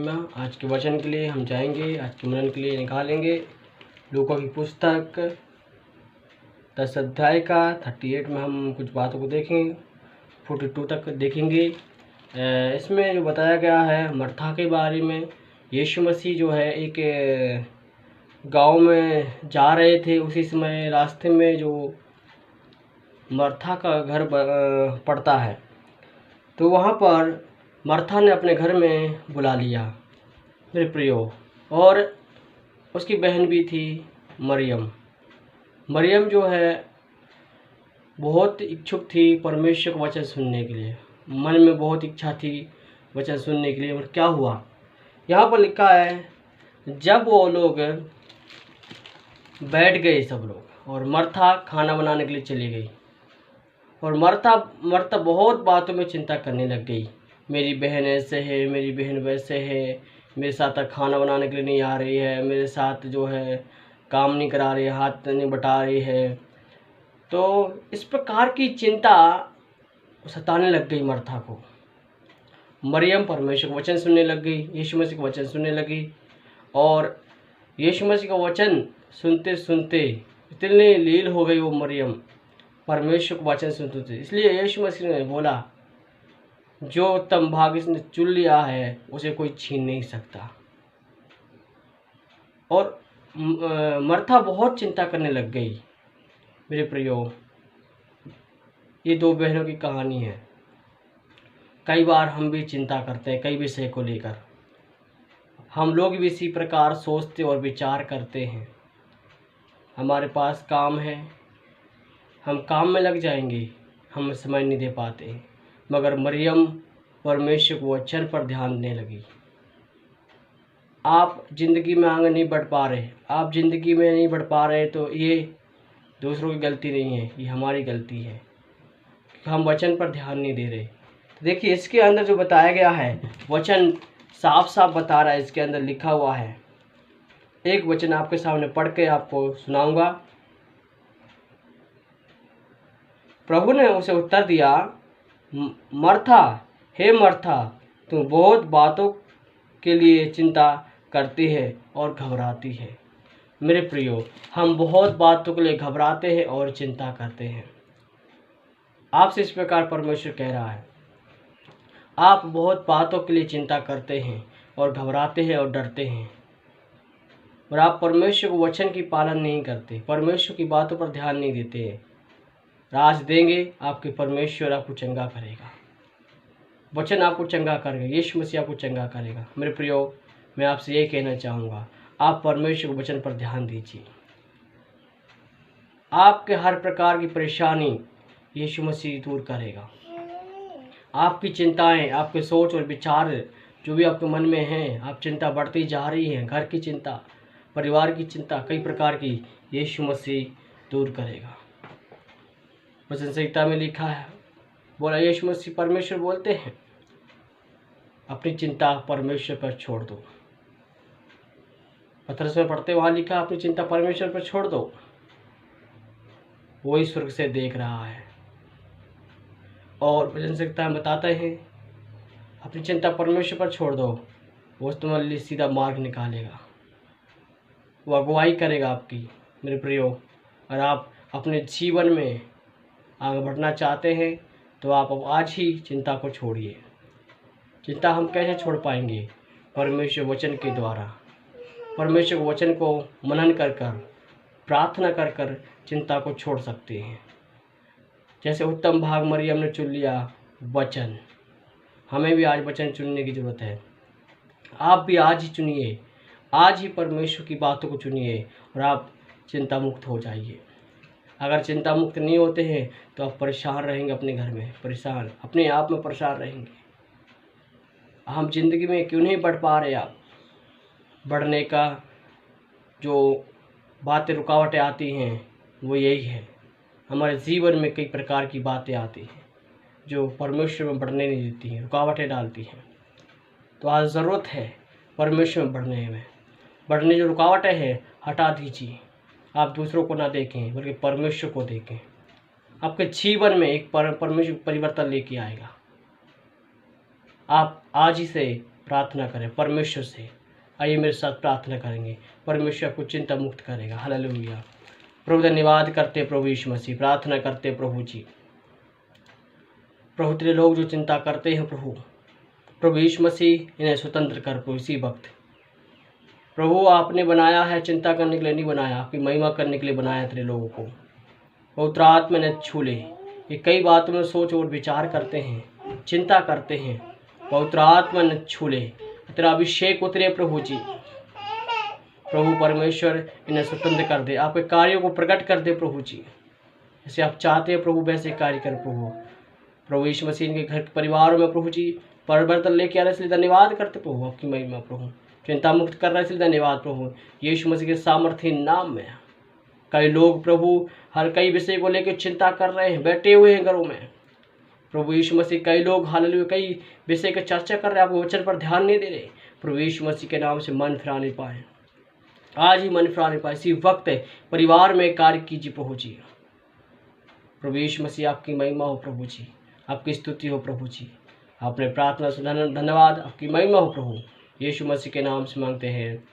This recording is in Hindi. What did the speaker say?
में आज के वचन के लिए हम जाएंगे, आज के मनन के लिए निकालेंगे लूका की पुस्तक 10 अध्याय का 38 में हम कुछ बातों को देखेंगे, 42 तक देखेंगे। इसमें जो बताया गया है मर्था के बारे में। यीशु मसीह जो है एक गांव में जा रहे थे, उसी समय रास्ते में जो मर्था का घर पड़ता है, तो वहाँ पर मर्था ने अपने घर में बुला लिया मेरे प्रियो, और उसकी बहन भी थी मरियम जो है बहुत इच्छुक थी परमेश्वर का वचन सुनने के लिए, मन में बहुत इच्छा थी वचन सुनने के लिए। और क्या हुआ, यहाँ पर लिखा है जब वो लोग बैठ गए सब लोग, और मर्था खाना बनाने के लिए चली गई, और मर्ता बहुत बातों में चिंता करने लग गई। मेरी बहन ऐसे है, मेरी बहन वैसे है, मेरे साथ खाना बनाने के लिए नहीं आ रही है, मेरे साथ जो है काम नहीं करा रही है, हाथ नहीं बटा रही है। तो इस प्रकार की चिंता सताने लग गई मर्था को। मरियम परमेश्वर का वचन सुनने लग गई, यीशु मसीह का वचन सुनने लगी, और यीशु मसीह का वचन सुनते सुनते इतनी लीन हो गई वो मरियम परमेश्वर का वचन सुनते थे। इसलिए यीशु मसीह ने बोला जो उत्तम भाग इसने चुन लिया है उसे कोई छीन नहीं सकता। और मर्था बहुत चिंता करने लग गई मेरे प्रियो। ये दो बहनों की कहानी है। कई बार हम भी चिंता करते हैं कई विषय को लेकर, हम लोग भी इसी प्रकार सोचते और विचार करते हैं। हमारे पास काम है, हम काम में लग जाएंगे, हम समय नहीं दे पाते। मगर मरियम परमेश्वर को वचन पर ध्यान देने लगी। आप ज़िंदगी में आगे नहीं बढ़ पा रहे, आप ज़िंदगी में नहीं बढ़ पा रहे, तो ये दूसरों की गलती नहीं है, ये हमारी गलती है, हम वचन पर ध्यान नहीं दे रहे। तो देखिए इसके अंदर जो बताया गया है वचन साफ साफ बता रहा है, इसके अंदर लिखा हुआ है। एक वचन आपके सामने पढ़ के आपको सुनाऊंगा। प्रभु ने उसे उत्तर दिया, मर्था, हे मर्था, तुम बहुत बातों के लिए चिंता करती है और घबराती है। मेरे प्रियो, हम बहुत बातों के लिए घबराते हैं और चिंता करते हैं। आपसे इस प्रकार परमेश्वर कह रहा है, आप बहुत बातों के लिए चिंता करते हैं और घबराते हैं और डरते हैं, और आप परमेश्वर को वचन की पालन नहीं करते, परमेश्वर की बातों पर ध्यान नहीं देते हैं। राज देंगे आपके परमेश्वर, आपको चंगा करेगा, वचन आपको चंगा करेगा, यीशु मसीह आपको चंगा करेगा। मेरे प्रियो, मैं आपसे ये कहना चाहूँगा, आप परमेश्वर के वचन पर ध्यान दीजिए। आपके हर प्रकार की परेशानी यीशु मसीह दूर करेगा। आपकी चिंताएं, आपके सोच और विचार जो भी आपके मन में हैं, आप चिंता बढ़ती जा रही है, घर की चिंता, परिवार की चिंता, कई प्रकार की, यीशु मसीह दूर करेगा। वचन संहिता में लिखा है, बोला यीशु मसीह परमेश्वर बोलते हैं, अपनी चिंता परमेश्वर पर छोड़ दो। पत्रस में पढ़ते वहाँ लिखा, अपनी चिंता परमेश्वर पर छोड़ दो, वही स्वर्ग से देख रहा है। और वचन संहिता में बताते हैं, अपनी चिंता परमेश्वर पर छोड़ दो, वो तुम्हारे लिए सीधा मार्ग निकालेगा, वो अगुवाई करेगा आपकी। मेरे प्रियो, अगर आप अपने जीवन में आगे बढ़ना चाहते हैं तो आप अब आज ही चिंता को छोड़िए। चिंता हम कैसे छोड़ पाएंगे? परमेश्वर वचन के द्वारा, परमेश्वर वचन को मनन कर कर, प्रार्थना कर कर चिंता को छोड़ सकते हैं। जैसे उत्तम भाग मरियम ने चुन लिया वचन, हमें भी आज वचन चुनने की ज़रूरत है। आप भी आज ही चुनिए, आज ही परमेश्वर की बातों को चुनिए, और आप चिंता मुक्त हो जाइए। अगर चिंता मुक्त नहीं होते हैं तो आप परेशान रहेंगे, अपने घर में परेशान, अपने आप में परेशान रहेंगे। हम जिंदगी में क्यों नहीं बढ़ पा रहे? आप बढ़ने का जो बातें रुकावटें आती हैं वो यही है, हमारे जीवन में कई प्रकार की बातें आती हैं जो परमेश्वर में बढ़ने नहीं देती हैं, रुकावटें डालती हैं। तो आज ज़रूरत है परमेश्वर में बढ़ने जो रुकावटें हैं हटा दीजिए। आप दूसरों को ना देखें बल्कि परमेश्वर को देखें। आपके जीवन में एक परमेश्वर परिवर्तन लेके आएगा। आप आज ही से प्रार्थना करें परमेश्वर से। आइए मेरे साथ प्रार्थना करेंगे, परमेश्वर आपको चिंता मुक्त करेगा। हालेलुया। प्रभु धन्यवाद करते प्रभु यीशु मसीह, प्रार्थना करते प्रभु जी। प्रभु तेरे लोग जो चिंता करते हैं प्रभु यीशु मसीह इन्हें स्वतंत्र कर प्रभु इसी वक्त। प्रभु आपने बनाया है चिंता करने के लिए नहीं बनाया, आपकी महिमा करने के लिए बनाया तेरे लोगों को। पवित्र आत्मा ने छू ले। ये कई बातों में सोच और विचार करते हैं, चिंता करते हैं, पवित्र आत्मा ने छू ले। तेरा अभिषेक उतरे प्रभु जी। प्रभु परमेश्वर इन्हें स्वतंत्र कर दे, आपके कार्यों को प्रकट कर दे प्रभु जी। जैसे आप चाहते हैं प्रभु वैसे कार्य कर प्रभु यीशु मसीह इनके घर के परिवारों में प्रभु जी परिवर्तन लेके आ रहे इसलिए धन्यवाद करते प्रभु। आपकी महिमा प्रभु, चिंता मुक्त कर रहे इसलिए धन्यवाद प्रभु यीशु मसीह के सामर्थ्य नाम में। कई लोग प्रभु हर कई विषय को लेकर चिंता कर रहे हैं, बैठे हुए हैं घरों में प्रभु यीशु मसीह। कई लोग हालेलुया कई विषय की चर्चा कर रहे हैं, आपके वचन पर ध्यान नहीं दे रहे। प्रभु यीशु मसीह के नाम से मन फिरा नहीं पाए, आज ही मन फिरा नहीं पाए, इसी वक्त परिवार में कार्य कीजिए प्रभु जी। प्रभु यीशु मसीह आपकी महिमा हो प्रभु जी, आपकी स्तुति हो प्रभु जी। आपने प्रार्थना से धन्यवाद, आपकी महिमा हो प्रभु। यीशु मसीह के नाम से मांगते हैं,